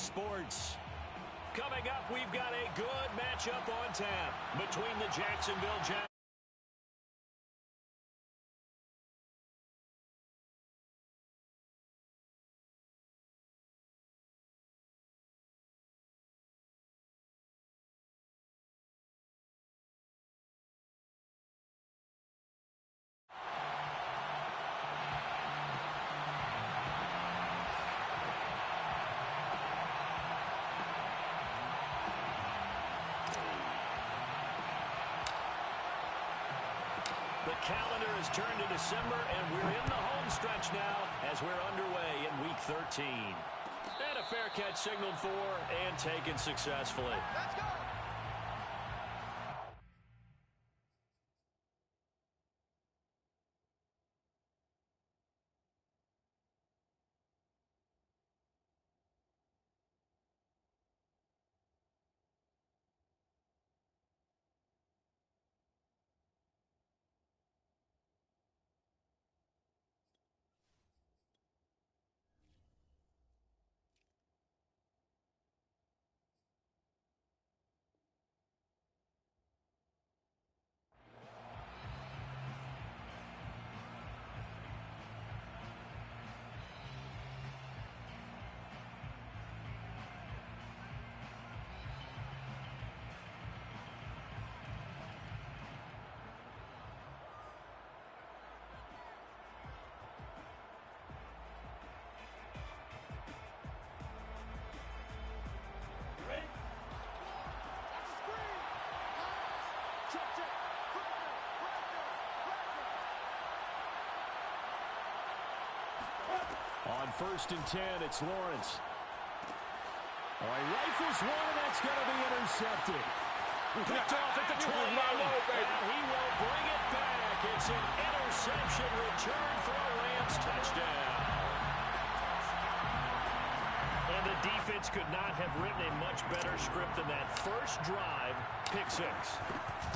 sports. Coming up, we've got a good matchup on tap between the Jacksonville Jags. The calendar has turned to December, and we're in the home stretch now as we're underway in Week 13. And a fair catch signaled for and taken successfully. Let's go! On 1st and 10, it's Lawrence. Oh, he rifles one, and that's going to be intercepted. Picked off at the 20. And he will bring it back. It's an interception return for a Rams touchdown. And the defense could not have written a much better script than that first drive, pick 6.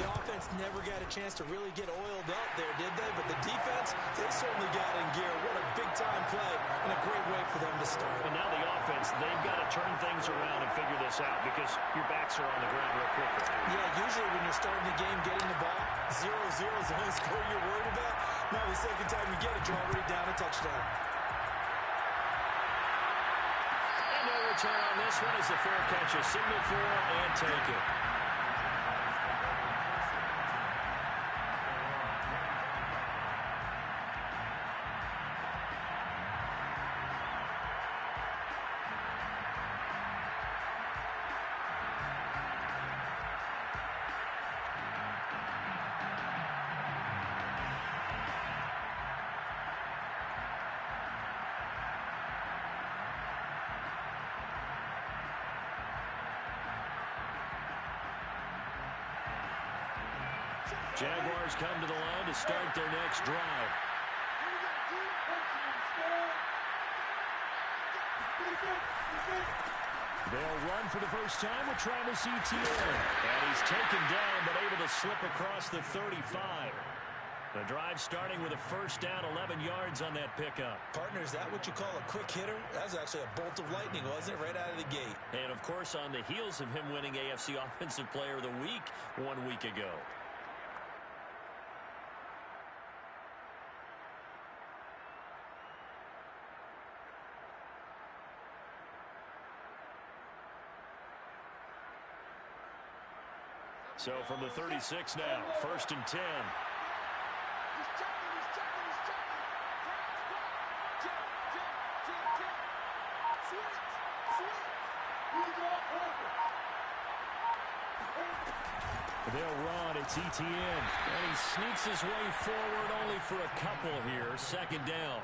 The offense never got a chance to really get oiled up there, did they? But the defense, they certainly got in gear. What a big-time play and a great way for them to start. And now the offense, they've got to turn things around and figure this out because your backs are on the ground real quickly. Yeah, usually when you're starting the game, getting the ball, 0-0 is the only score you're worried about. Now the second time you get it, you're already down a touchdown. And no return on this one as the fair catch is signaled for and taken. Jaguars come to the line to start their next drive. They'll run for the first time with Travis Etienne. And he's taken down but able to slip across the 35. The drive starting with a first down, 11 yards on that pickup. Partner, is that what you call a quick hitter? That was actually a bolt of lightning, wasn't it? Right out of the gate. And, of course, on the heels of him winning AFC Offensive Player of the Week 1 week ago. So from the 36 now, 1st and 10. They'll run. It's Etienne. And he sneaks his way forward only for a couple here. 2nd down.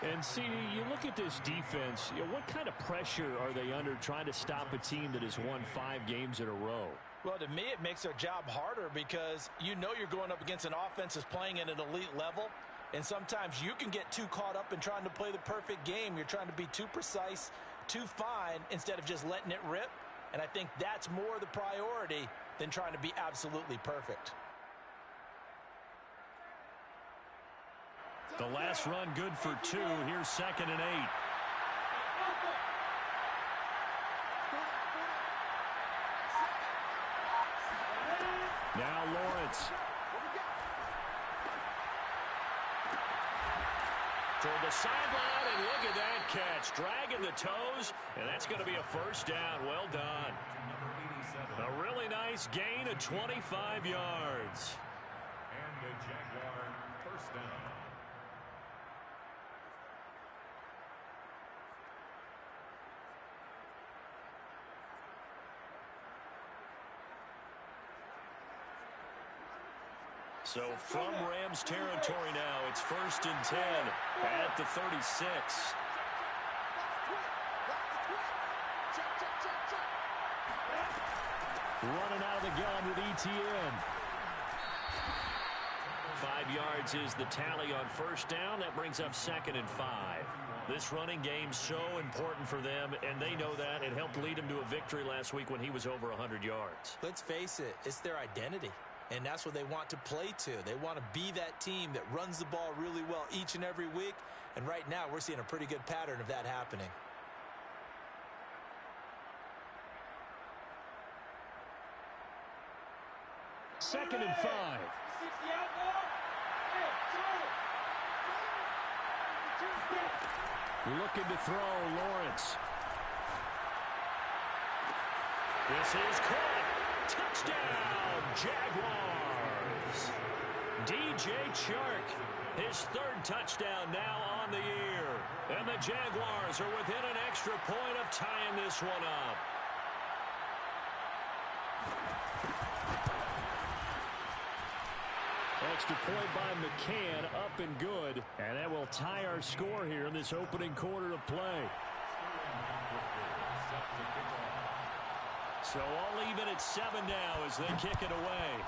And, see, you look at this defense, what kind of pressure are they under trying to stop a team that has won 5 games in a row? Well, to me, it makes their job harder because you know you're going up against an offense that's playing at an elite level. And sometimes you can get too caught up in trying to play the perfect game. You're trying to be too precise, too fine, instead of just letting it rip. And I think that's more the priority than trying to be absolutely perfect. The last run good for 2. Here's 2nd and 8. Lawrence. Toward the sideline, and look at that catch. Dragging the toes, and that's going to be a first down. Well done. A really nice gain of 25 yards. And the Jaguar first down. So from Rams territory now, it's 1st and 10 at the 36. Running out of the gun with ETN. 5 yards is the tally on first down. That brings up 2nd and 5. This running game so important for them, and they know that. It helped lead them to a victory last week when he was over 100 yards. Let's face it, it's their identity. And that's what they want to play to. They want to be that team that runs the ball really well each and every week. And right now, we're seeing a pretty good pattern of that happening. Second and 5. Looking to throw, Lawrence. This is caught. Touchdown, Jaguars. DJ Chark, his 3rd touchdown now on the year. And the Jaguars are within an extra point of tying this one up. Extra point by McCann, up and good. And that will tie our score here in this opening quarter of play. So all even at 7 now as they kick it away.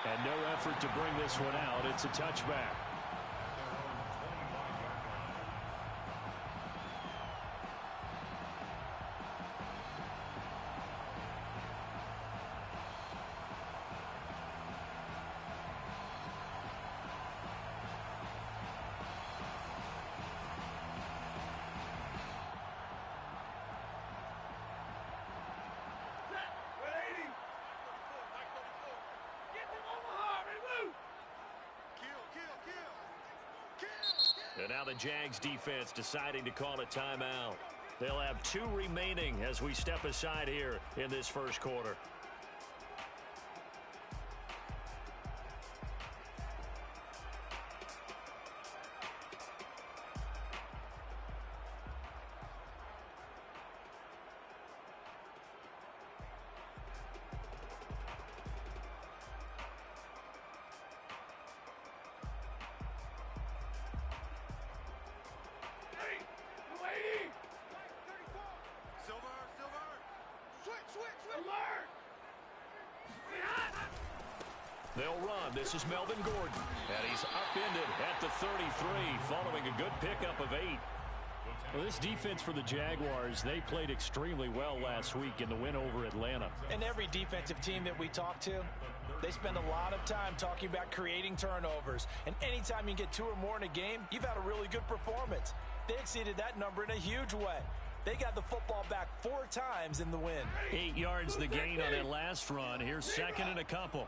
And no effort to bring this one out. It's a touchback. And now the Jags defense deciding to call a timeout. They'll have 2 remaining as we step aside here in this first quarter. They'll run. This is Melvin Gordon. And he's upended at the 33 following a good pickup of 8. Well, this defense for the Jaguars, they played extremely well last week in the win over Atlanta. And every defensive team that we talk to, they spend a lot of time talking about creating turnovers. And anytime you get 2 or more in a game, you've had a really good performance. They exceeded that number in a huge way. They got the football back 4 times in the win. 8 yards the gain on that last run. Here's 2nd and a couple.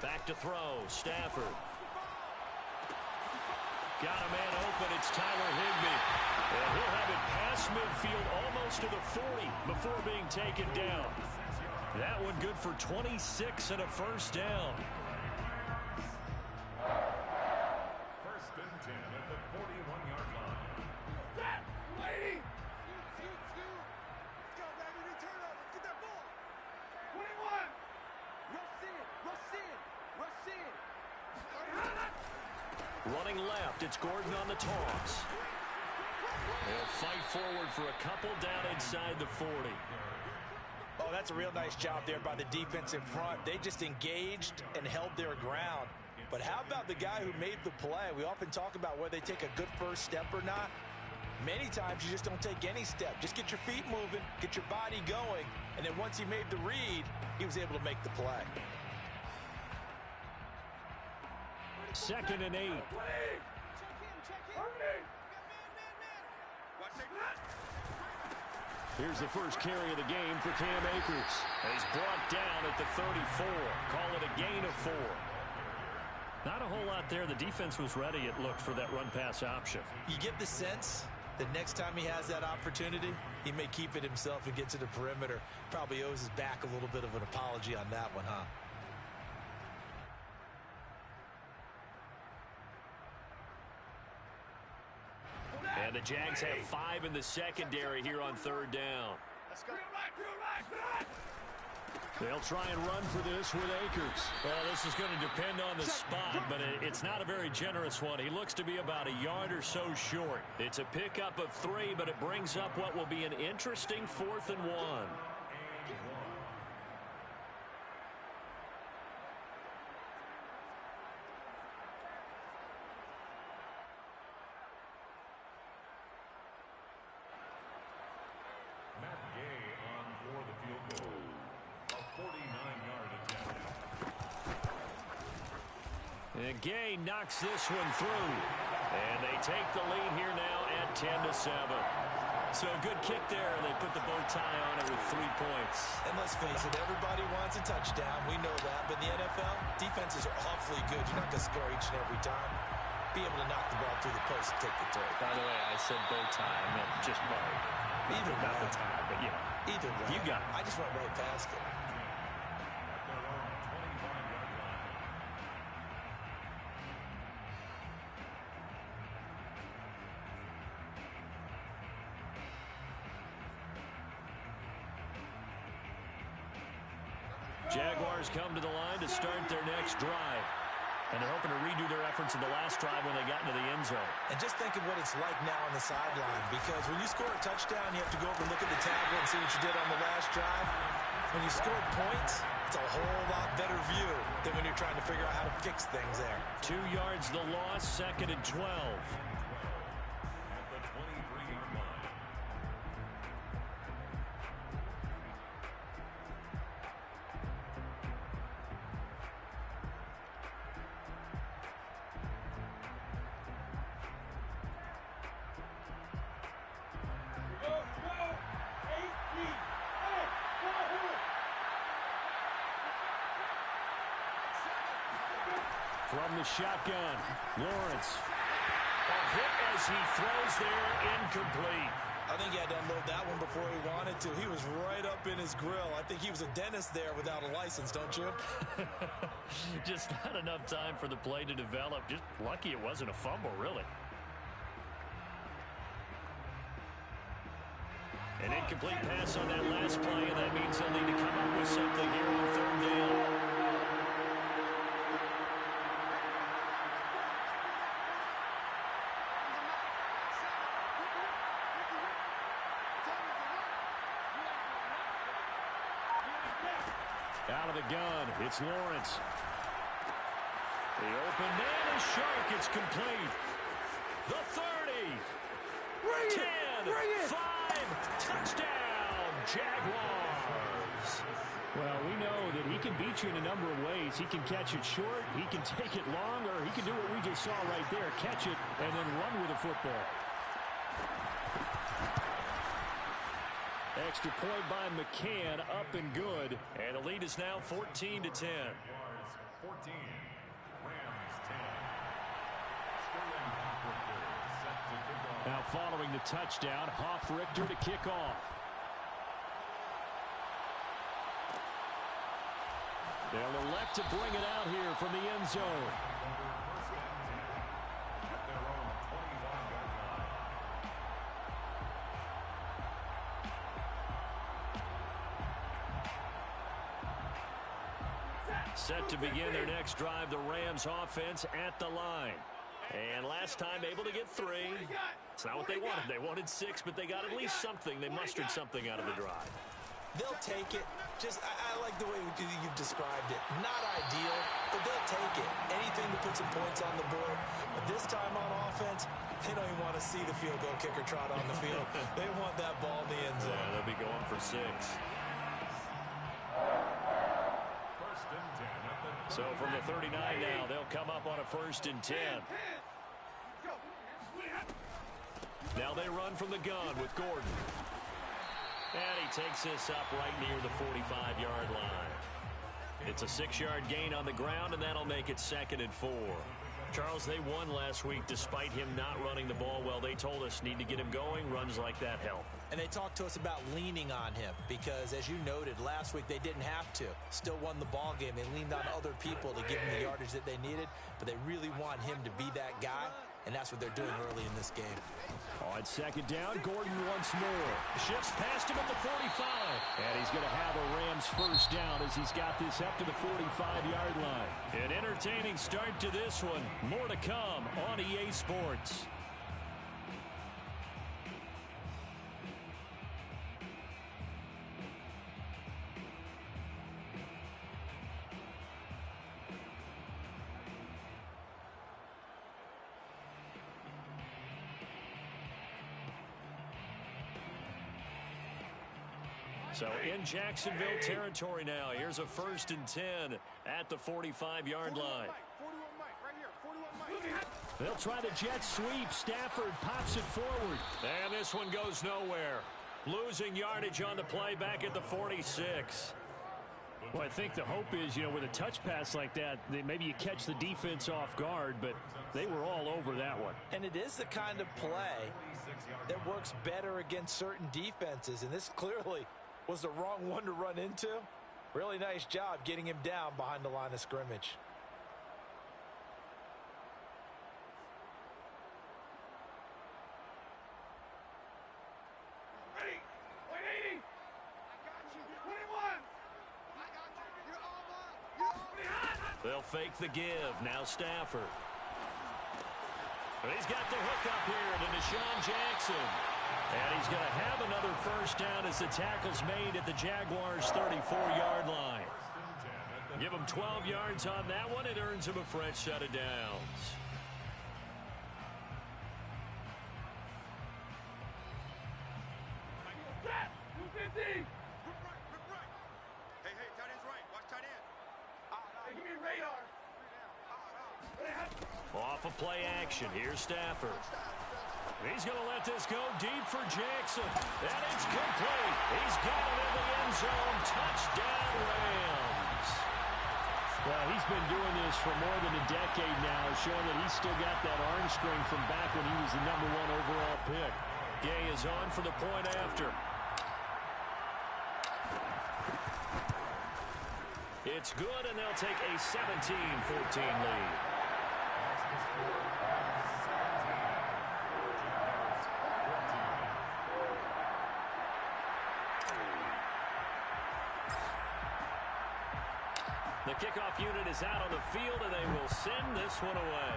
Back to throw, Stafford. Got a man open, it's Tyler Higbee. And he'll have it past midfield almost to the 40 before being taken down. That one good for 26 and a first down. 1st and 10 at the 41-yard line. That lady! Go, baby, return over. Get that ball. 21! Rush in, rush in, rush in. Running left, it's Gordon on the toss. They'll fight forward for a couple down inside the 40. Oh, that's a real nice job there by the defensive front. They just engaged and held their ground. But how about the guy who made the play? We often talk about whether they take a good first step or not. Many times you just don't take any step. Just get your feet moving, get your body going, and then once he made the read, he was able to make the play. 2nd and 8. Here's the first carry of the game for Cam Akers. He's brought down at the 34. Call it a gain of 4. Not a whole lot there. The defense was ready, it looked, for that run-pass option. You get the sense that next time he has that opportunity, he may keep it himself and get to the perimeter. Probably owes his back a little bit of an apology on that one, huh? And the Jags have 5 in the secondary here on 3rd down. Let's go. They'll try and run for this with Akers. Well, this is going to depend on the spot, but it's not a very generous one. He looks to be about a yard or so short. It's a pickup of 3, but it brings up what will be an interesting 4th and 1. And Gay knocks this one through. And they take the lead here now at 10-7. So a good kick there. They put the bow tie on it with 3 points. And let's face it, everybody wants a touchdown. We know that. But in the NFL, defenses are awfully good. You're not going to score each and every time. Be able to knock the ball through the post and take the throw. By the way, I said bow tie. I meant just bow. Either way. Not the tie, but, you know. Either way. You got it. I just went right past it. Jaguars come to the line to start their next drive. And they're hoping to redo their efforts in the last drive when they got into the end zone. And just think of what it's like now on the sideline, because when you score a touchdown, you have to go over and look at the tablet and see what you did on the last drive. When you score points, it's a whole lot better view than when you're trying to figure out how to fix things there. 2 yards the loss, 2nd and 12. From the shotgun, Lawrence. A hit as he throws there, incomplete. I think he had to unload that one before he wanted to. He was right up in his grill. I think he was a dentist there without a license, don't you? Just not enough time for the play to develop. Just lucky it wasn't a fumble, really. An incomplete pass on that last play, and that means they'll need to come up with something here on 3rd down. Out of the gun, it's Lawrence. The open man is sharp. It's complete. The 30. 10. 5. Touchdown, Jaguars. Well, we know that he can beat you in a number of ways. He can catch it short, he can take it long, or he can do what we just saw right there, catch it and then run with the football. Extra point by McCann, up and good. And the lead is now 14-10. 14, Rams 10. Now following the touchdown, Richter to kick off. They'll elect to bring it out here from the end zone. Set to begin their next drive, the Rams offense at the line. And last time able to get 3. It's not what they wanted. They wanted 6, but they got at least something. They mustered something out of the drive. They'll take it. I like the way you've described it. Not ideal, but they'll take it. Anything to put some points on the board. But this time on offense, they don't even want to see the field goal kicker trot on the field. They want that ball in the end zone. Yeah, they'll be going for 6. So from the 39 now, they'll come up on a 1st and 10. Now they run from the gun with Gordon. And he takes this up right near the 45-yard line. It's a 6-yard gain on the ground, and that'll make it 2nd and 4. Charles, they won last week despite him not running the ball well. They told us need to get him going. Runs like that help. And they talked to us about leaning on him because, as you noted, last week they didn't have to. Still won the ball game. They leaned on other people to give him the yardage that they needed, but they really want him to be that guy, and that's what they're doing early in this game. On 2nd down, Gordon once more. Shifts past him at the 45. And he's going to have a Rams 1st down as he's got this up to the 45-yard line. An entertaining start to this one. More to come on EA Sports. So in Jacksonville territory now. Here's a 1st and 10 at the 45-yard line. They'll try the jet sweep. Stafford pops it forward. And this one goes nowhere. Losing yardage on the play back at the 46. Well, I think the hope is, with a touch pass like that, maybe you catch the defense off guard, but they were all over that one. And it is the kind of play that works better against certain defenses, and this clearly was the wrong one to run into. Really nice job getting him down behind the line of scrimmage. Ready? 180. I got you. 21. I got you. You're all mine. They'll fake the give. Now Stafford. But he's got the hook up here to Deshaun Jackson. And he's going to have another 1st down as the tackle's made at the Jaguars' 34-yard line. Give him 12 yards on that one. It earns him a fresh set of downs. Set. 250. Hey, tight end's right. Watch tight end. Hey, give me radar. Off of play action. Here's Stafford. He's going to let this go deep for Jackson. And it's complete. He's got it in the end zone. Touchdown, Rams. Well, he's been doing this for more than a decade now, showing that he's still got that arm strength from back when he was the #1 overall pick. Gay is on for the point after. It's good, and they'll take a 17-14 lead. The kickoff unit is out on the field, and they will send this one away.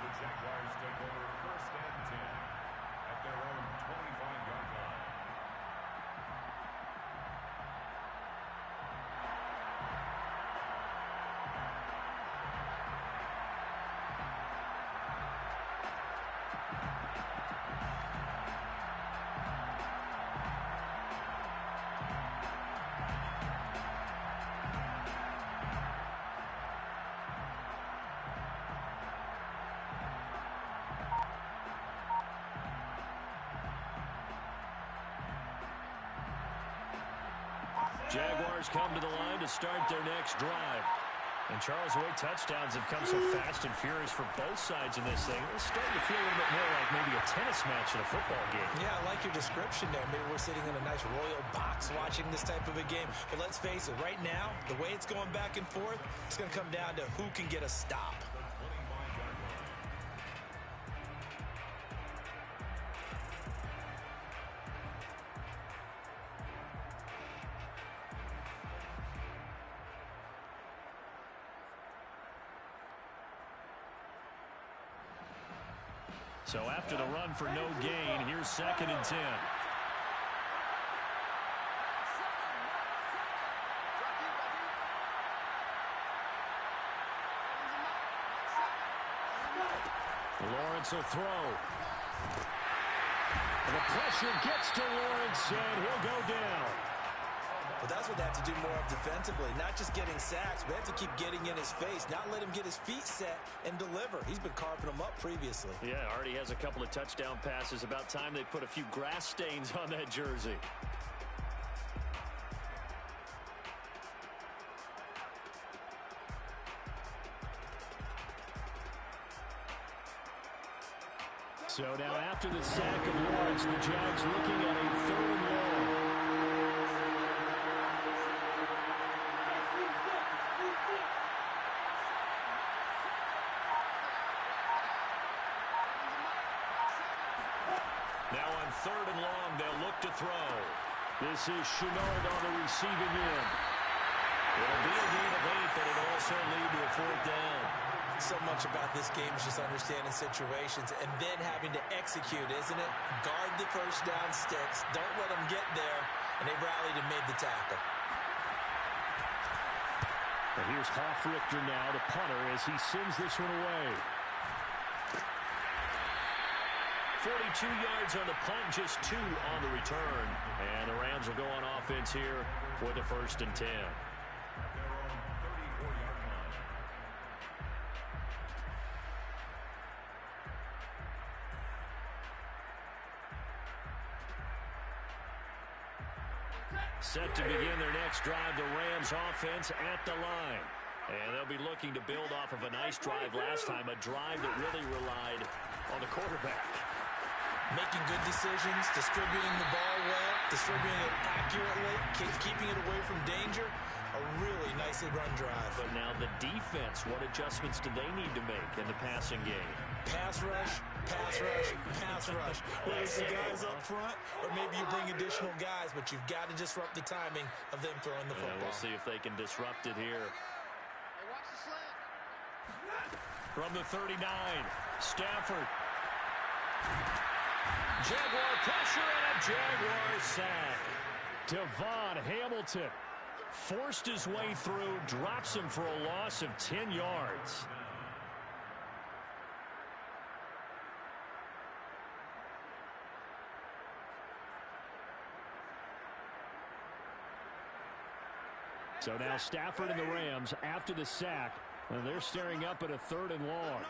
The Jaguars take over 1st and 10 at their own 25-yard line. Jaguars come to the line to start their next drive. And Charles, the way touchdowns have come so fast and furious for both sides in this thing, it's starting to feel a little bit more like maybe a tennis match in a football game. Yeah, I like your description there. Maybe we're sitting in a nice royal box watching this type of a game. But let's face it, right now, the way it's going back and forth, it's going to come down to who can get a stop. So after the run for no gain, here's 2nd and 10. Lawrence will throw. The pressure gets to Lawrence, and he'll go down. Well, that's what they have to do more of defensively, not just getting sacks, but they have to keep getting in his face, not let him get his feet set and deliver. He's been carving them up previously. Yeah, already has a couple of touchdown passes. About time they put a few grass stains on that jersey. So now after the sack of Lawrence, the Jags looking at a 3rd and long. Now on 3rd and long, they'll look to throw. This is Chenard on the receiving end. It'll be a gain of 8, but it'll also lead to a 4th down. So much about this game is just understanding situations and then having to execute, isn't it? Guard the first down sticks. Don't let them get there. And they rallied and made the tackle. And here's Hoffrichter now, the punter, as he sends this one away. 42 yards on the punt, just 2 on the return. And the Rams will go on offense here with a 1st and 10. Set to begin their next drive, the Rams offense at the line. And they'll be looking to build off of a nice drive last time, a drive that really relied on the quarterback. Making good decisions, distributing the ball well, distributing it accurately, keeping it away from danger. A really nicely run drive. But now the defense, what adjustments do they need to make in the passing game? Pass rush, pass rush, pass rush. Whether it's the guys up front or maybe you bring additional guys, but you've got to disrupt the timing of them throwing the football. We'll see if they can disrupt it here. Hey, watch the slant. From the 39, Stafford. Jaguar pressure and a Jaguar sack. Devon Hamilton forced his way through, drops him for a loss of 10 yards. So now Stafford and the Rams, after the sack, they're staring up at a 3rd and long.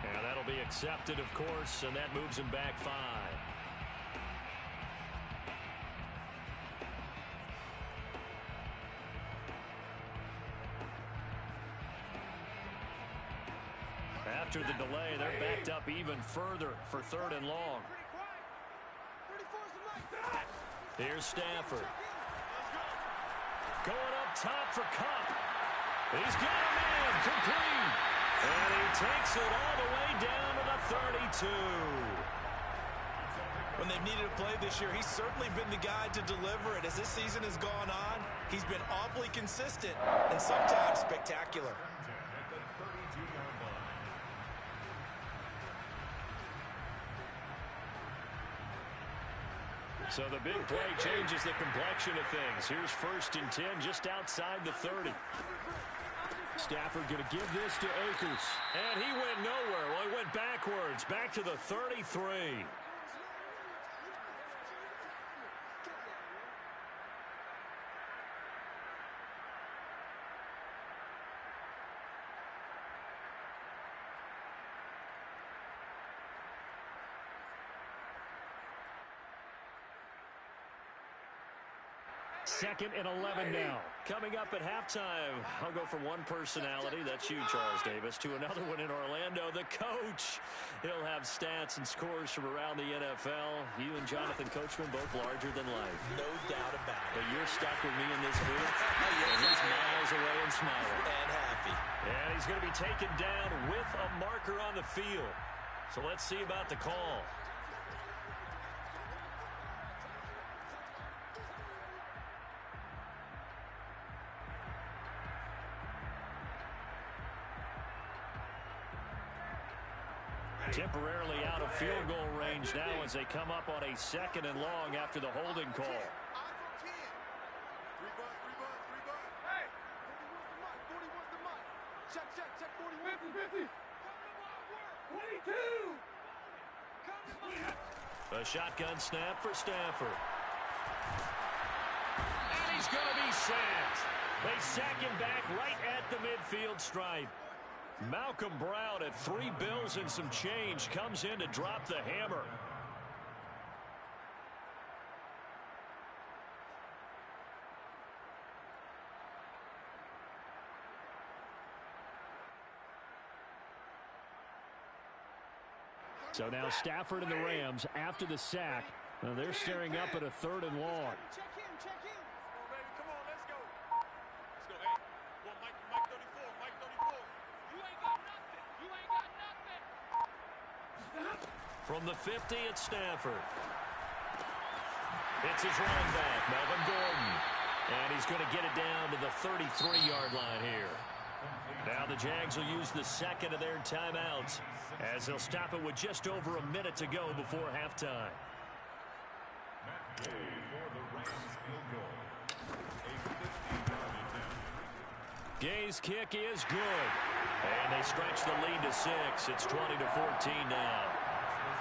And that'll be accepted, of course, and that moves him back 5. After the delay, they're backed up even further for 3rd and long. Here's Stafford. Going up top for Cup. He's got a man complete. And he takes it all the way down to the 32. When they've needed a play this year, he's certainly been the guy to deliver it. As this season has gone on, he's been awfully consistent and sometimes spectacular. So the big play changes the complexion of things. Here's 1st and 10 just outside the 30. Stafford going to give this to Akers. And he went nowhere. Well, he went backwards, back to the 33. Second and 11 now. Coming up at halftime, I'll go from one personality, that's you, Charles Davis, to another one in Orlando, the coach. He'll have stats and scores from around the NFL. You and Jonathan Coachman both larger than life. No doubt about it. But you're stuck with me in this booth. And he's miles away and smiling. And happy. And he's going to be taken down with a marker on the field. So let's see about the call. Temporarily out of field goal range now as they come up on a 2nd and long after the holding call. Check 40. 22. A shotgun snap for Stafford. And he's going to be sacked. They sack him back right at the midfield stripe. Malcolm Brown at $3 bills and some change comes in to drop the hammer. So now Stafford and the Rams after the sack. Now they're staring up at a 3rd and long. Check him. Come on, let's go. Let's go. Hey, well, Mike 34. Mike 34. You ain't got nothing. From the 50, it's Stafford. It's his running back, Melvin Gordon. And he's going to get it down to the 33-yard line here. Now the Jags will use the 2nd of their timeouts as they'll stop it with just over a minute to go before halftime. Gay's kick is good. And they stretch the lead to 6. It's 20-14 now.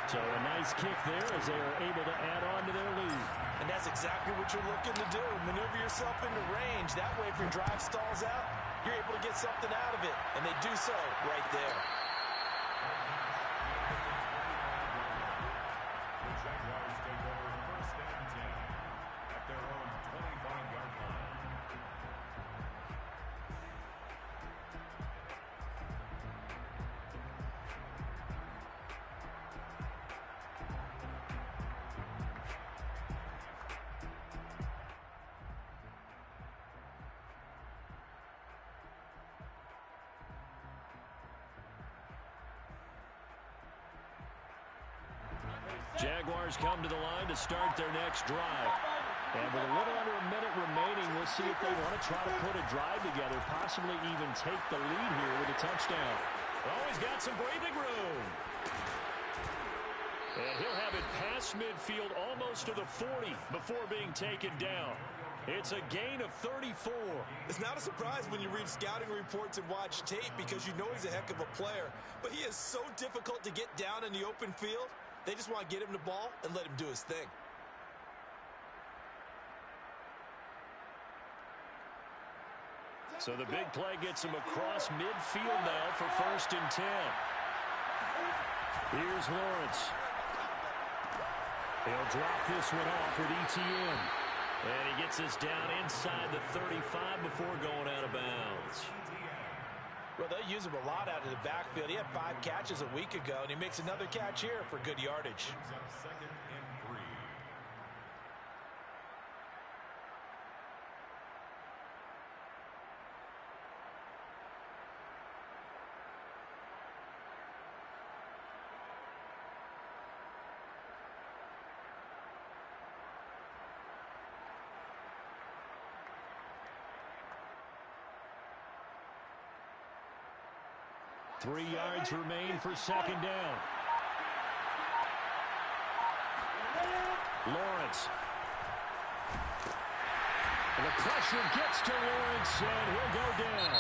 So a nice kick there as they are able to add on to their lead. And that's exactly what you're looking to do. Maneuver yourself into range. That way, if your drive stalls out, you're able to get something out of it. And they do so right there. The Jaguars take over 1st and 10 at their own 25-yard line. Jaguars come to the line to start their next drive. And with a little under a minute remaining, we'll see if they want to try to put a drive together, possibly even take the lead here with a touchdown. Oh, he's got some breathing room. And he'll have it past midfield almost to the 40 before being taken down. It's a gain of 34. It's not a surprise when you read scouting reports and watch tape because you know he's a heck of a player. But he is so difficult to get down in the open field. They just want to get him the ball and let him do his thing. So the big play gets him across midfield now for 1st and 10. Here's Lawrence. He'll drop this one off with ETN. And he gets this down inside the 35 before going out of bounds. Well, they use him a lot out of the backfield. He had 5 catches a week ago, and he makes another catch here for good yardage. 2nd and 3. Three yards remain for 2nd down. Lawrence. The pressure gets to Lawrence, and he'll go down.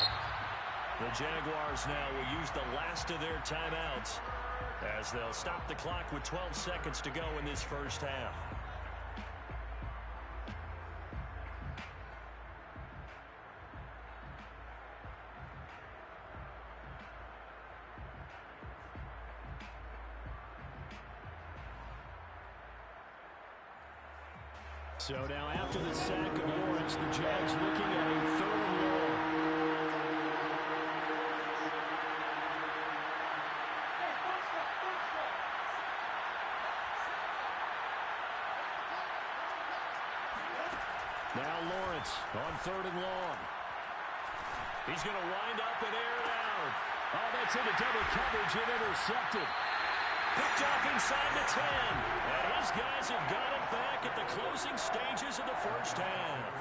The Jaguars now will use the last of their timeouts as they'll stop the clock with 12 seconds to go in this first half. So now after the sack of Lawrence, the Jags looking at a 3rd and long. Now Lawrence on 3rd and long. He's going to wind up and air it out. Oh, that's into double coverage and intercepted. Picked off inside the 10. And his guys have got it back at the closing stages of the first half.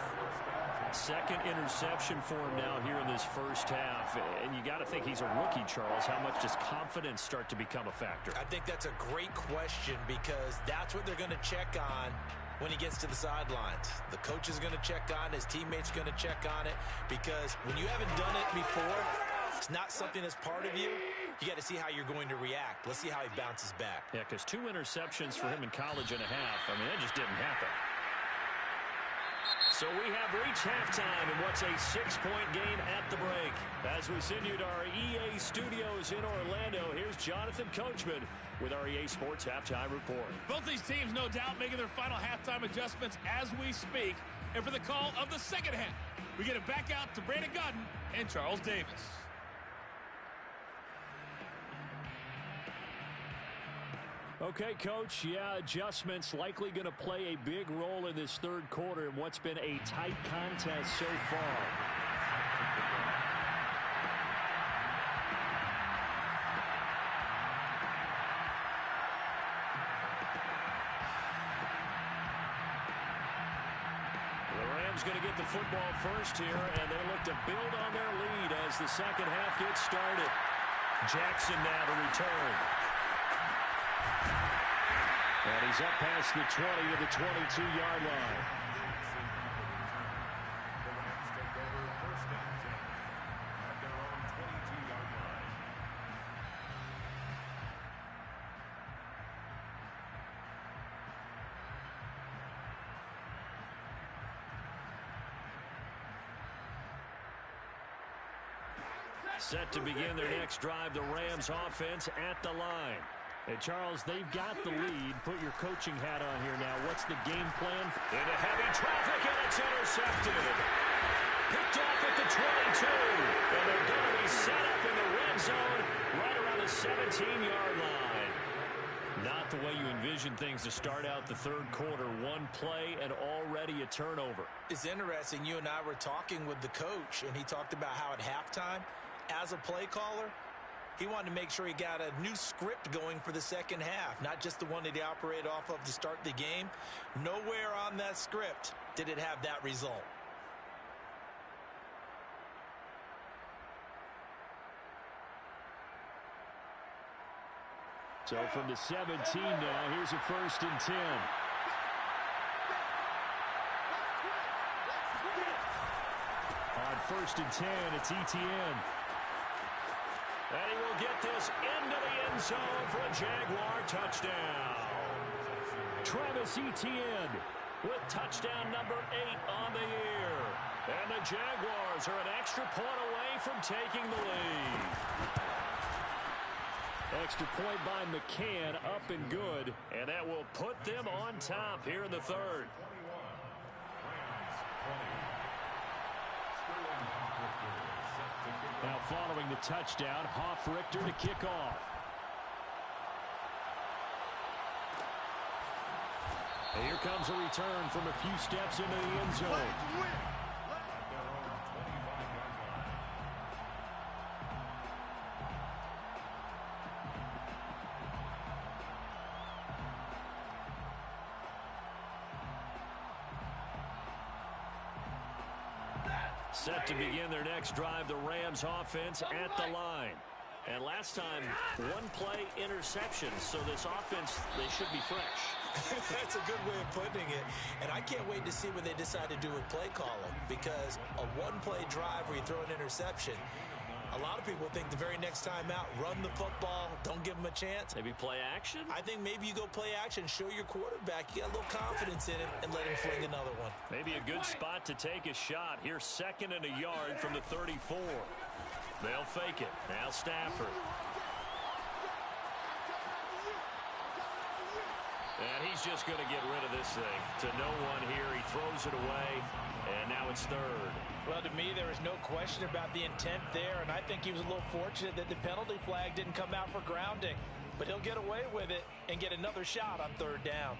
Second interception for him now here in this first half. And you got to think he's a rookie, Charles. How much does confidence start to become a factor? I think that's a great question because that's what they're going to check on when he gets to the sidelines. The coach is going to check on it. His teammates are going to check on it because when you haven't done it before, it's not something that's part of you. You got to see how you're going to react. Let's see how he bounces back. Yeah, because 2 interceptions for him in college and a half. I mean, that just didn't happen. So we have reached halftime in what's a 6-point game at the break. As we send you to our EA studios in Orlando, here's Jonathan Coachman with our EA Sports Halftime Report. Both these teams, no doubt, making their final halftime adjustments as we speak. And for the call of the second half, we get it back out to Brandon Gutton and Charles Davis. Okay, Coach, yeah, adjustments likely going to play a big role in this third quarter in what's been a tight contest so far. The Rams going to get the football first here, and they look to build on their lead as the second half gets started. Jackson now to return. And he's up past the 20 to the 22-yard line. The Rams take over first and 10 at their own 22-yard line. Set to begin their next drive, the Rams offense at the line. Hey, Charles, they've got the lead. Put your coaching hat on here now. What's the game plan? Into heavy traffic, and it's intercepted. Picked off at the 22. And they're going to be set up in the red zone right around the 17-yard line. Not the way you envision things to start out the third quarter. One play and already a turnover. It's interesting. You and I were talking with the coach, and he talked about how at halftime, as a play caller, he wanted to make sure he got a new script going for the second half, not just the one that he operated off of to start the game. Nowhere on that script did it have that result. So from the 17 now, here's a 1st and 10. On 1st and 10, it's Etienne. And he will get this into the end zone for a Jaguar touchdown. Travis Etienne with touchdown number 8 on the year. And the Jaguars are an extra point away from taking the lead. Extra point by McCann, up and good. And that will put them on top here in the third. Now following the touchdown, Hoff-Richter to kick off. And here comes a return from a few steps into the end zone. Set to begin their next drive, the Rams offense at the line. And last time, one play interception. So this offense, they should be fresh. That's a good way of putting it. And I can't wait to see what they decide to do with play calling, because a one-play drive where you throw an interception, a lot of people think the very next time out, run the football, don't give them a chance. Maybe play action? I think maybe you go play action, show your quarterback you got a little confidence in him, and let him fling another one. Maybe a good spot to take a shot. Here's 2nd and a yard from the 34. They'll fake it. Now Stafford. And he's just going to get rid of this thing. To no one here. He throws it away, and now it's 3rd. Well, to me, there is no question about the intent there, and I think he was a little fortunate that the penalty flag didn't come out for grounding. But he'll get away with it and get another shot on 3rd down.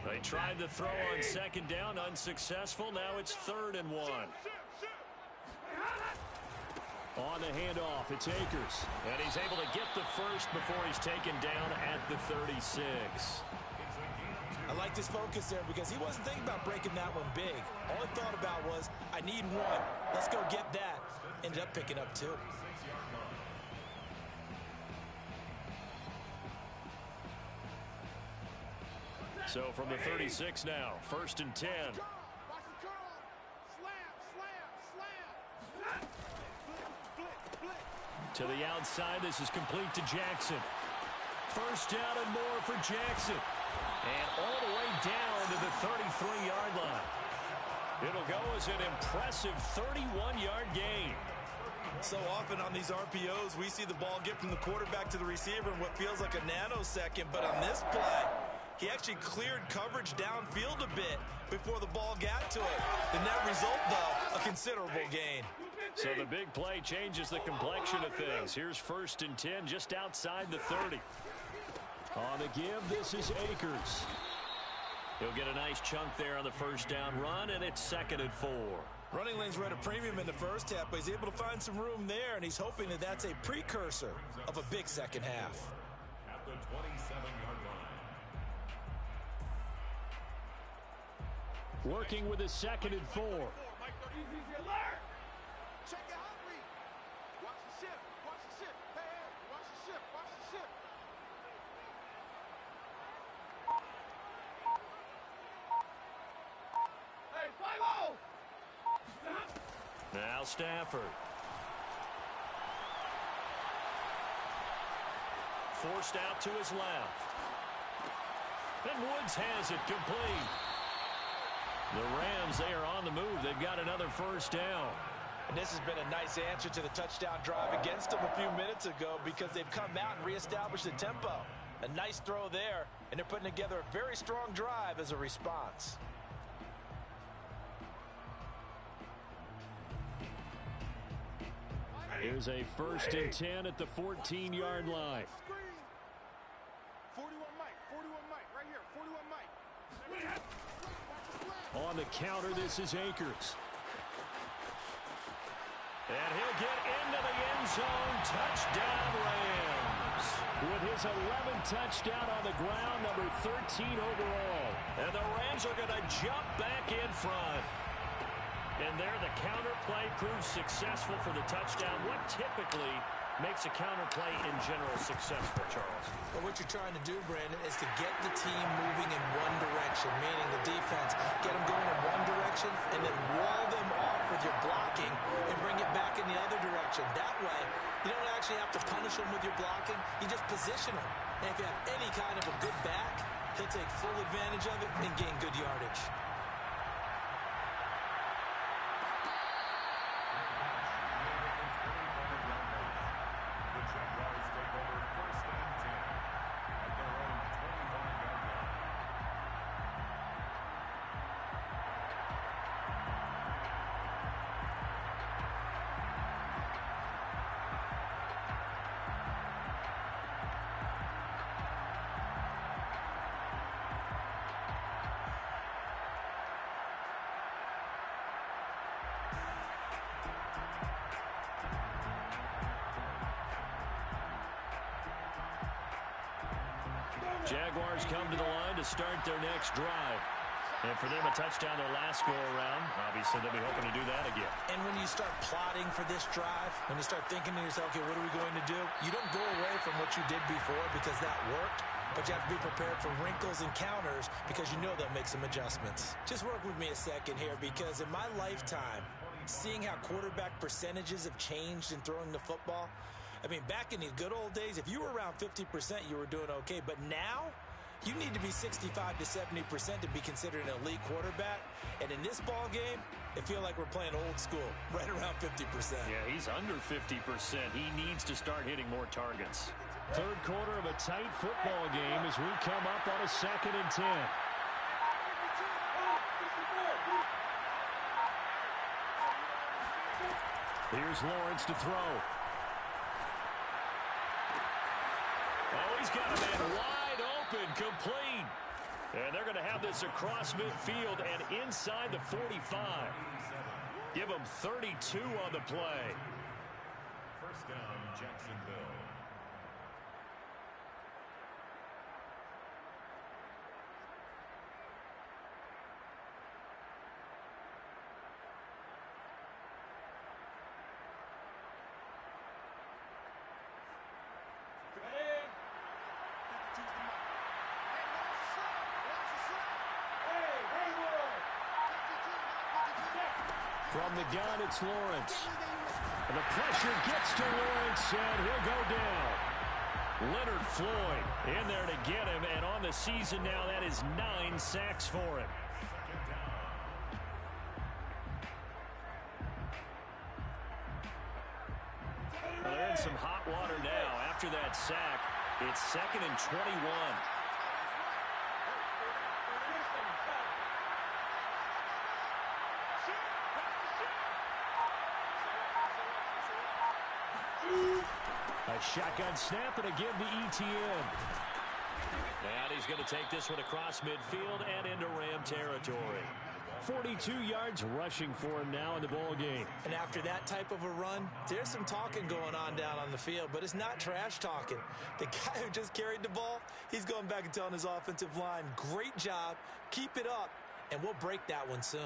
They tried to throw on 2nd down, unsuccessful. Now it's 3rd and 1. On the handoff, it's Akers. And he's able to get the first before he's taken down at the 36. I like this focus there because he wasn't thinking about breaking that one big. All he thought about was, I need one. Let's go get that. Ended up picking up two. So from the 36 now, 1st and 10. To the outside, this is complete to Jackson. First down and more for Jackson. And all the way down to the 33-yard line. It'll go as an impressive 31-yard gain. So often on these RPOs, we see the ball get from the quarterback to the receiver in what feels like a nanosecond. But on this play, he actually cleared coverage downfield a bit before the ball got to it. The net result, though, a considerable gain. So the big play changes the complexion of things. Here's 1st and 10 just outside the 30. On the give, this is Akers. He'll get a nice chunk there on the first down run, and it's 2nd and 4. Running lanes were at a premium in the first half, but he's able to find some room there, and he's hoping that that's a precursor of a big second half. At the 27-yard line. Working with a 2nd and 4. Check it out, Reed. Watch the ship. Watch the ship. Hey, hey, watch the ship. Watch the ship. Hey, 5-0. Now Stafford. Forced out to his left. And Woods has it complete. The Rams, they are on the move. They've got another first down. And this has been a nice answer to the touchdown drive against them a few minutes ago because they've come out and reestablished the tempo. A nice throw there, and they're putting together a very strong drive as a response. Here's a 1st and 10 at the 14-yard line. 41 Mike. 41 Mike. Right here. 41 Mike. On the counter, this is Akers. And he'll get into the end zone. Touchdown, Rams. With his 11th touchdown on the ground, number 13 overall. And the Rams are going to jump back in front. And there, the counter play proves successful for the touchdown. What typically makes a counter play in general successful, Charles? Well, what you're trying to do, Brandon, is to get the team moving in one direction, meaning the defense, get them going in one direction, and then wall them off with your blocking and bring it back in the other direction. That way, you don't actually have to punish them with your blocking. You just position them. And if you have any kind of a good back, he'll take full advantage of it and gain good yardage. Jaguars come to the line to start their next drive. And for them, a touchdown their last go-around. Obviously, they'll be hoping to do that again. And when you start plotting for this drive, when you start thinking to yourself, okay, what are we going to do? You don't go away from what you did before because that worked, but you have to be prepared for wrinkles and counters because you know they'll make some adjustments. Just work with me a second here because in my lifetime, seeing how quarterback percentages have changed in throwing the football, I mean, back in the good old days, if you were around 50%, you were doing okay. But now, you need to be 65 to 70% to be considered an elite quarterback. And in this ball game, it feels like we're playing old school, right around 50%. Yeah, he's under 50%. He needs to start hitting more targets. Third quarter of a tight football game as we come up on a 2nd and 10. Here's Lawrence to throw. Oh, he's got a man wide open, complete. And they're going to have this across midfield and inside the 45. Give them 32 on the play. Jacksonville. From the gun, it's Lawrence. And the pressure gets to Lawrence, and he'll go down. Leonard Floyd in there to get him, and on the season now, that is 9 sacks for him. Well, they're in some hot water now. After that sack, it's 2nd and 21. A shotgun snap and a give to ETN. And he's going to take this one across midfield and into Ram territory. 42 yards rushing for him now in the ball game. And after that type of a run, there's some talking going on down on the field, but it's not trash talking. The guy who just carried the ball, he's going back and telling his offensive line, great job, keep it up, and we'll break that one soon.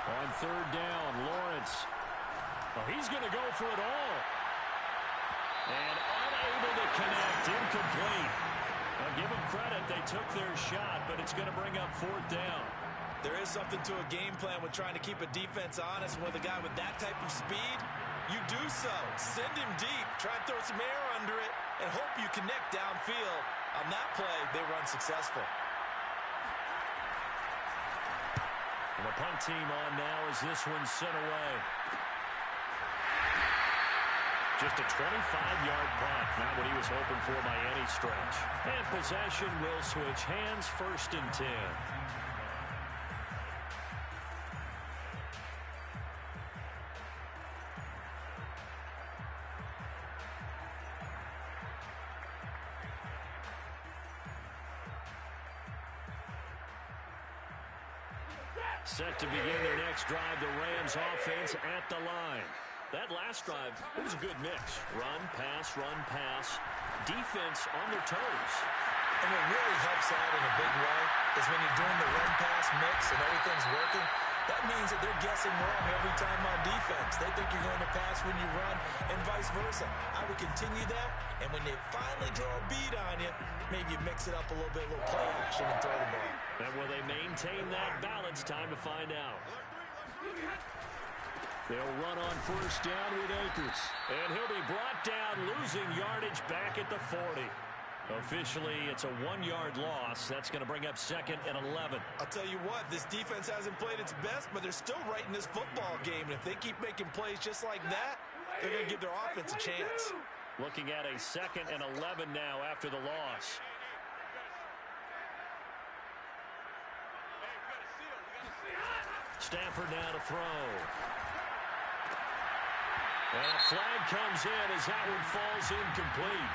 On 3rd down, Lawrence. Well, he's going to go for it all. And unable to connect, incomplete. I'll give them credit, they took their shot, but it's going to bring up 4th down. There is something to a game plan with trying to keep a defense honest. With a guy with that type of speed, you do so. Send him deep, try and throw some air under it, and hope you connect downfield. On that play, they run successful. And the punt team on now as this one's sent away. Just a 25-yard punt, not what he was hoping for by any stretch. And possession will switch hands, 1st and 10. Set to begin their next drive, the Rams offense at the line. That last drive, it was a good mix. Run, pass, defense on their toes. And what really helps out in a big way is when you're doing the run-pass mix and everything's working, that means that they're guessing wrong every time on defense. They think you're going to pass when you run and vice versa. I would continue that, and when they finally draw a beat on you, maybe you mix it up a little bit, a little play action and throw the ball. And will they maintain that balance? Time to find out. They'll run on 1st down with Akers. And he'll be brought down, losing yardage back at the 40. Officially, it's a 1-yard loss. That's going to bring up 2nd and 11. I'll tell you what, this defense hasn't played its best, but they're still right in this football game. And if they keep making plays just like that, they're going to give their offense a chance. Looking at a 2nd and 11 now after the loss. Stafford now to throw. And a flag comes in as that one falls incomplete.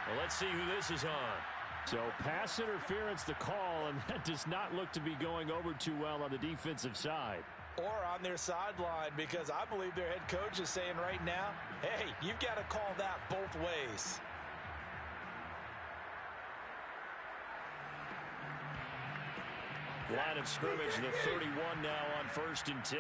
Well, let's see who this is on. So pass interference the call, and that does not look to be going over too well on the defensive side. Or on their sideline, because I believe their head coach is saying right now, hey, you've got to call that both ways. Line of scrimmage, the 31 now on 1st and 10.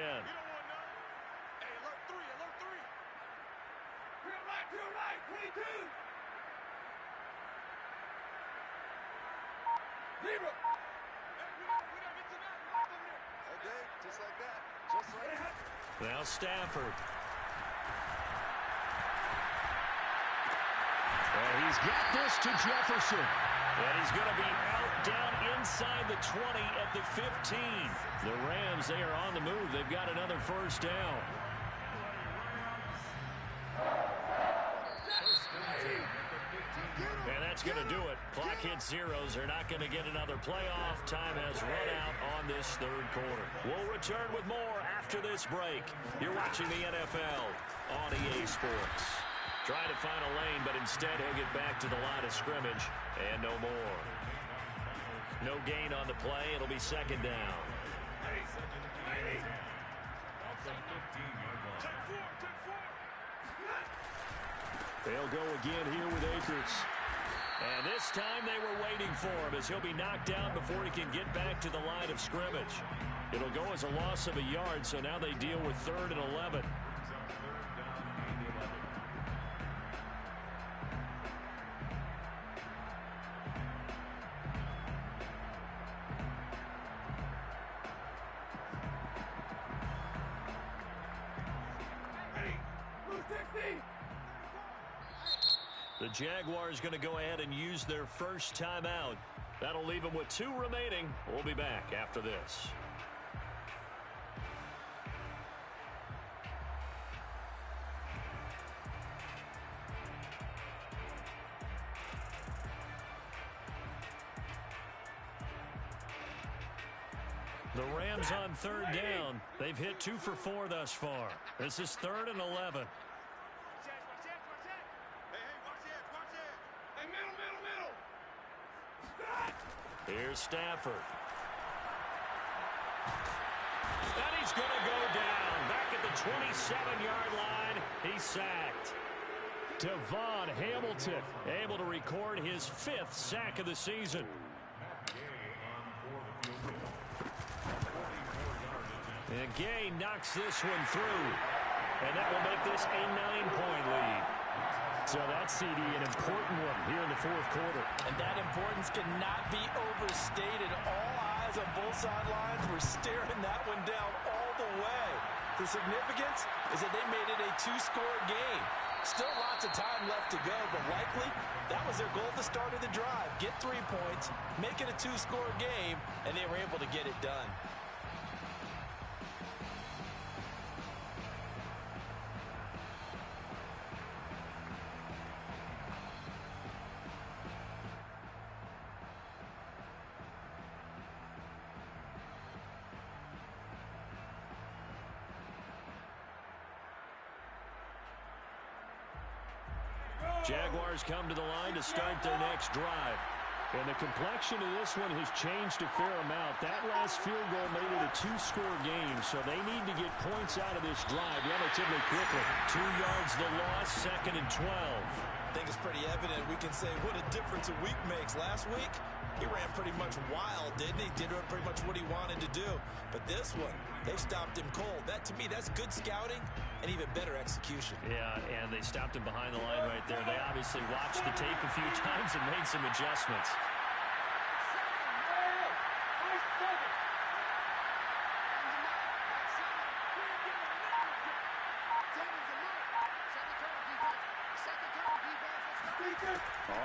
Now Stafford. Well, he's got this to Jefferson. And he's going to be out down inside the 20 at the 15. The Rams, they are on the move. They've got another 1st down. And that's that's going to do it. Clock hits zeros. They're not going to get another playoff. Time has run out on this third quarter. We'll return with more after this break. You're watching the NFL on EA Sports. Trying to find a lane, but instead he'll get back to the line of scrimmage and no more. No gain on the play. It'll be second down. They'll go again here with Akers. And this time they were waiting for him as he'll be knocked down before he can get back to the line of scrimmage. It'll go as a loss of a yard, so now they deal with 3rd and 11. The Jaguars going to go ahead and use their first timeout. That'll leave them with 2 remaining. We'll be back after this. The Rams on 3rd down. They've hit 2 for 4 thus far. This is 3rd and 11. Here's Stafford. And he's going to go down. Back at the 27-yard line. He's sacked. Devon Hamilton able to record his 5th sack of the season. And Gay knocks this one through. And that will make this a 9-point lead. So that's, CD, an important one here in the 4th quarter. And that importance cannot be overstated. All eyes on both sidelines were staring that one down all the way. The significance is that they made it a 2-score game. Still lots of time left to go, but likely that was their goal at the start of the drive. Get 3 points, make it a 2-score game, and they were able to get it done. Jaguars come to the line to start their next drive. And the complexion of this one has changed a fair amount. That last field goal made it a 2-score game, so they need to get points out of this drive relatively quickly. 2 yards the loss, 2nd and 12. I think it's pretty evident. We can say what a difference a week makes. Last week, he ran pretty much wild, didn't he? Did pretty much what he wanted to do. But this one, they stopped him cold. That, to me, that's good scouting and even better execution. Yeah, and they stopped him behind the line right there. They obviously watched the tape a few times and made some adjustments.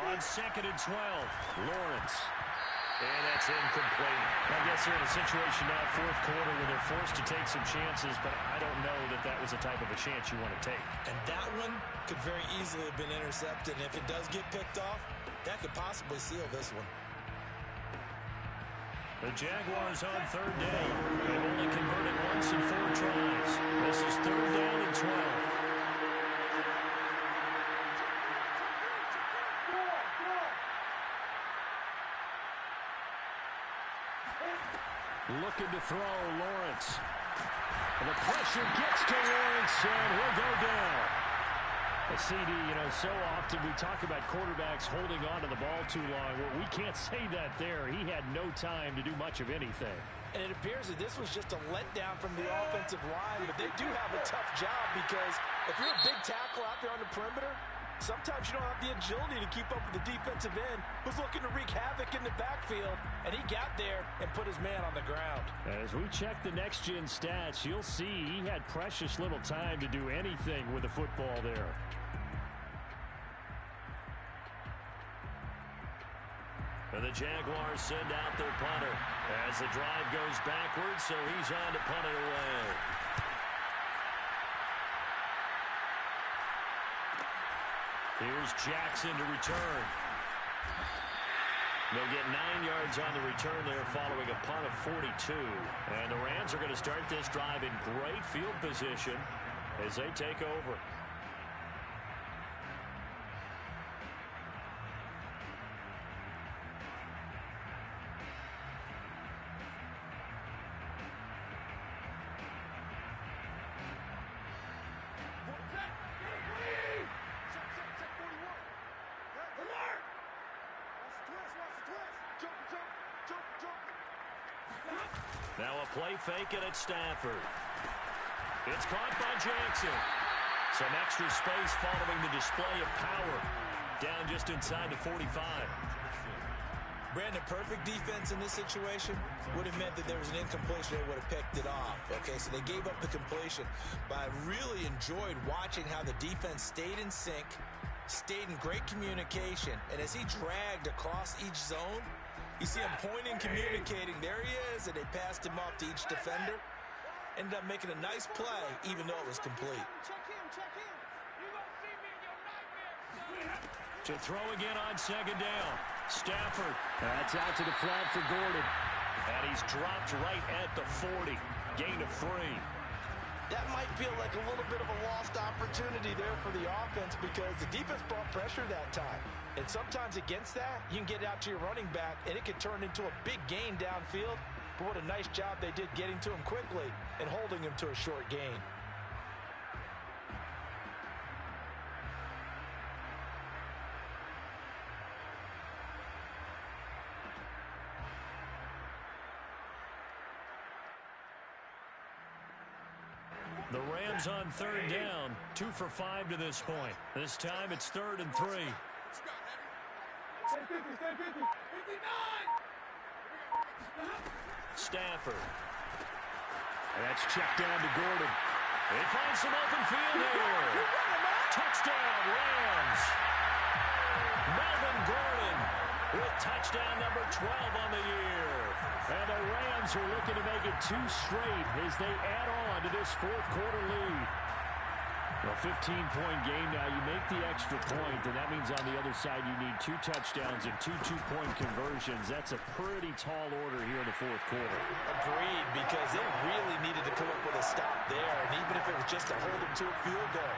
On 2nd and 12, Lawrence. And that's incomplete. I guess they're in a situation now, 4th quarter, where they're forced to take some chances, but I don't know that that was the type of a chance you want to take. And that one could very easily have been intercepted. And if it does get picked off, that could possibly seal this one. The Jaguars on 3rd down. They've only converted once in 4 tries. This is 3rd down and 12. Looking to throw, Lawrence. And the pressure gets to Lawrence, and he'll go down. CD, so often we talk about quarterbacks holding on to the ball too long. Well, we can't say that there. He had no time to do much of anything. And it appears that this was just a letdown from the offensive line, but they do have a tough job because if you're a big tackle out there on the perimeter, sometimes you don't have the agility to keep up with the defensive end who's looking to wreak havoc in the backfield, and he got there and put his man on the ground. As we check the next-gen stats, you'll see he had precious little time to do anything with the football there. And the Jaguars send out their punter as the drive goes backwards, so he's on to punt it away. Here's Jackson to return. They'll get 9 yards on the return there following a punt of 42. And the Rams are going to start this drive in great field position as they take over. Now a play fake it at Stafford. It's caught by Jackson. Some extra space following the display of power. Down just inside the 45. Brandon, perfect defense in this situation would have meant that there was an incompletion. They would have picked it off. Okay, so they gave up the completion. But I really enjoyed watching how the defense stayed in sync, stayed in great communication. And as he dragged across each zone, you see him pointing, communicating. There he is, and they passed him off to each defender. Ended up making a nice play, even though it was complete. Check him, check him. You gonna see me in your nightmares. To throw again on second down. Stafford. That's out to the flat for Gordon. And he's dropped right at the 40. Gain of 3. That might feel like a little bit of a lost opportunity there for the offense because the defense brought pressure that time. And sometimes against that, you can get out to your running back, and it can turn into a big gain downfield. But what a nice job they did getting to him quickly and holding him to a short gain. The Rams on third down. 2 for 5 to this point. This time it's 3rd and 3. Stafford. And that's checked down to Gordon. They find some open field here. Touchdown, Rams. Melvin Gordon with touchdown number 12 on the year. And the Rams are looking to make it 2 straight as they add on to this 4th quarter lead. A 15-point game now. You make the extra point, and that means on the other side you need 2 touchdowns and 2 two-point conversions. That's a pretty tall order here in the 4th quarter. Agreed, because they really needed to come up with a stop there, and even if it was just to hold them to a field goal.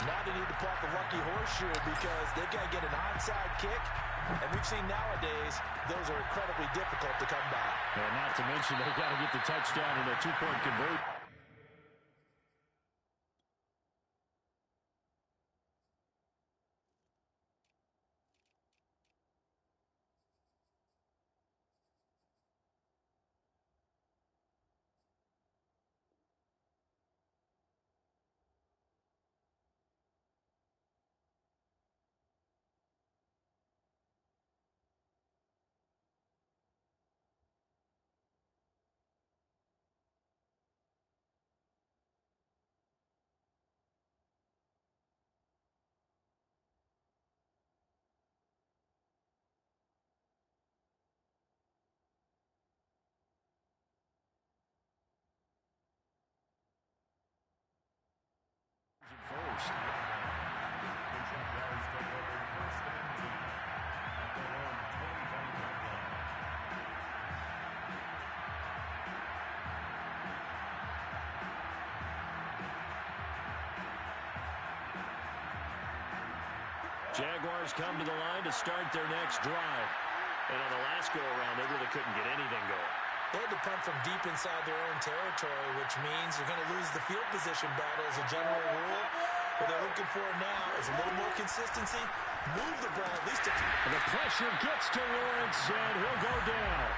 Now they need to pull out the lucky horseshoe because they've got to get an onside kick, and we've seen nowadays those are incredibly difficult to come by. And not to mention they've got to get the touchdown and a 2-point conversion. First. The Jaguars take over 1st and 10 at their own 25-yard line. Jaguars come to the line to start their next drive. And on the last go-around, they really couldn't get anything going. They had to punt from deep inside their own territory, which means you're going to lose the field position battle as a general rule. What they're looking for now is a little more consistency. Move the ball at least a few. And the pressure gets to Lawrence, and he'll go down.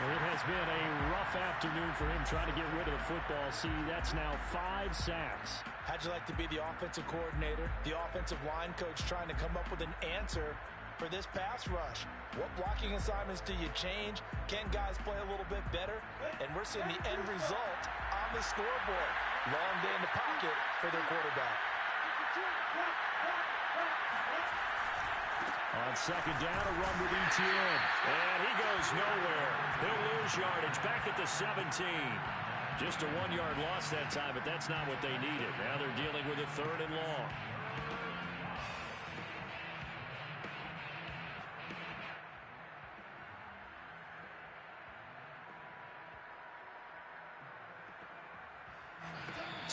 It has been a rough afternoon for him trying to get rid of the football. See, that's now 5 sacks. How'd you like to be the offensive coordinator, the offensive line coach trying to come up with an answer for this pass rush? What blocking assignments do you change? Can guys play a little bit better? And we're seeing the end result on the scoreboard. Long day in the pocket for their quarterback. On second down, a run with ETN. And he goes nowhere. He'll lose yardage back at the 17. Just a 1-yard loss that time, but that's not what they needed. Now they're dealing with a 3rd and long.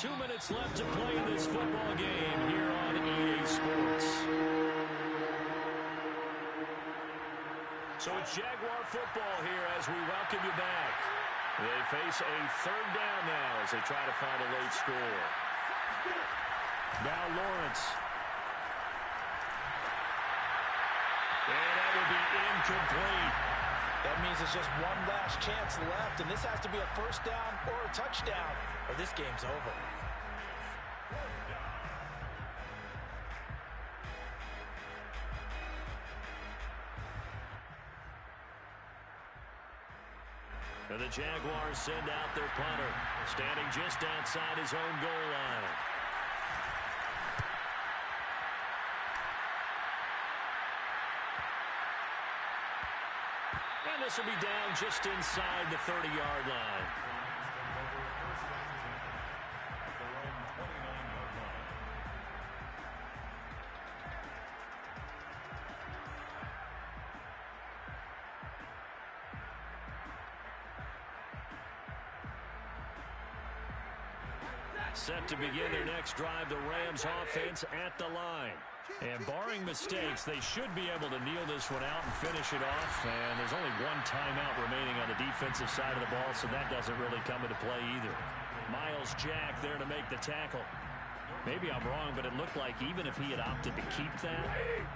2 minutes left to play in this football game here on EA Sports. So it's Jaguar football here as we welcome you back. They face a third down now as they try to find a late score. Now Lawrence. And that will be incomplete. That means it's just one last chance left, and this has to be a first down or a touchdown, or this game's over. And the Jaguars send out their punter, standing just outside his own goal line. And this will be down just inside the 30-yard line. Set to begin their next drive, the Rams offense at the line. And barring mistakes, they should be able to kneel this one out and finish it off. And there's only one timeout remaining on the defensive side of the ball, so that doesn't really come into play either. Miles Jack there to make the tackle. Maybe I'm wrong, but it looked like even if he had opted to keep that,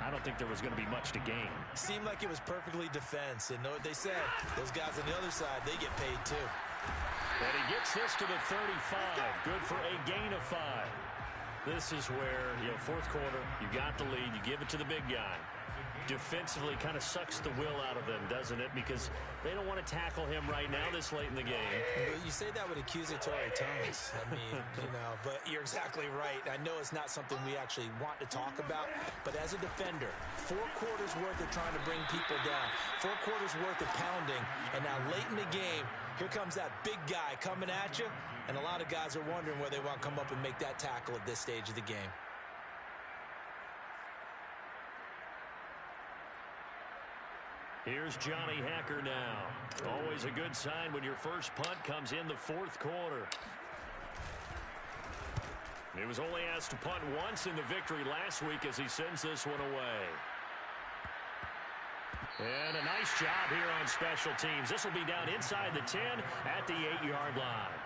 I don't think there was going to be much to gain. Seemed like it was perfectly defense. And know what they said? Those guys on the other side, they get paid too. And he gets this to the 35. Good for a gain of 5. This is where, fourth quarter, you got the lead, you give it to the big guy. Defensively kind of sucks the will out of them, doesn't it? Because they don't want to tackle him right now this late in the game. But you say that with accusatory tones. I mean, but you're exactly right. I know it's not something we actually want to talk about, but as a defender, 4 quarters worth of trying to bring people down, 4 quarters worth of pounding, and now late in the game, here comes that big guy coming at you, and a lot of guys are wondering where they want to come up and make that tackle at this stage of the game. Here's Johnny Hacker now. Always a good sign when your first punt comes in the fourth quarter. He was only asked to punt once in the victory last week as he sends this one away. And a nice job here on special teams. This will be down inside the 10 at the 8-yard line.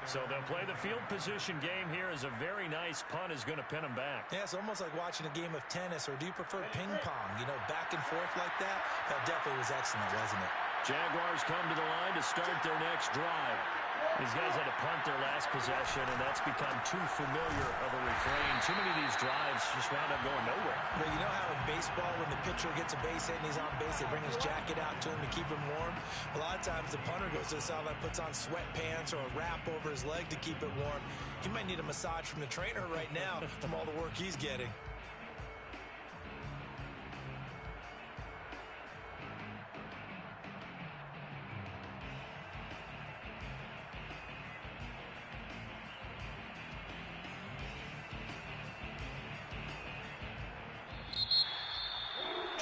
So they'll play the field position game here as a very nice punt is going to pin them back. Yeah, it's almost like watching a game of tennis, or do you prefer ping pong? Back and forth like that? That definitely was excellent, wasn't it? Jaguars come to the line to start their next drive. These guys had to punt their last possession, and that's become too familiar of a refrain. Too many of these drives just wound up going nowhere. Well, you know how in baseball, when the pitcher gets a base hit and he's on base, they bring his jacket out to him to keep him warm? A lot of times the punter goes to the sideline, puts on sweatpants or a wrap over his leg to keep it warm. He might need a massage from the trainer right now from all the work he's getting.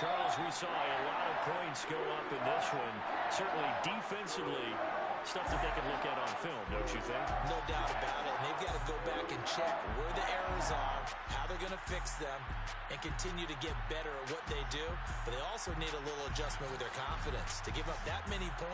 Charles, we saw a lot of points go up in this one. Certainly defensively, stuff that they can look at on film, don't you think? No doubt about it. And they've got to go back and check where the errors are, how they're going to fix them, and continue to get better at what they do. But they also need a little adjustment with their confidence. To give up that many points